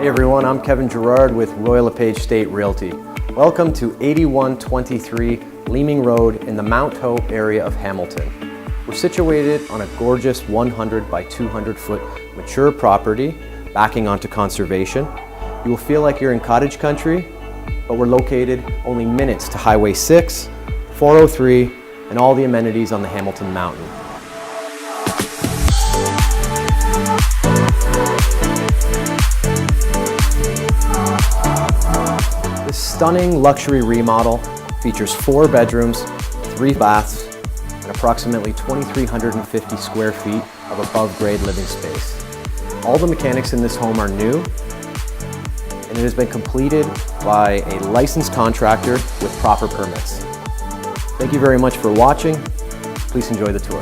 Hey everyone, I'm Kevin Gerard with Royal LePage State Realty. Welcome to 8123 Leeming Road in the Mount Hope area of Hamilton. We're situated on a gorgeous 100 by 200 foot mature property backing onto conservation. You will feel like you're in cottage country, but we're located only minutes to Highway 6, 403, and all the amenities on the Hamilton Mountain. This stunning luxury remodel features 4 bedrooms, 3 baths, and approximately 2,350 square feet of above-grade living space. All the mechanics in this home are new, and it has been completed by a licensed contractor with proper permits. Thank you very much for watching. Please enjoy the tour.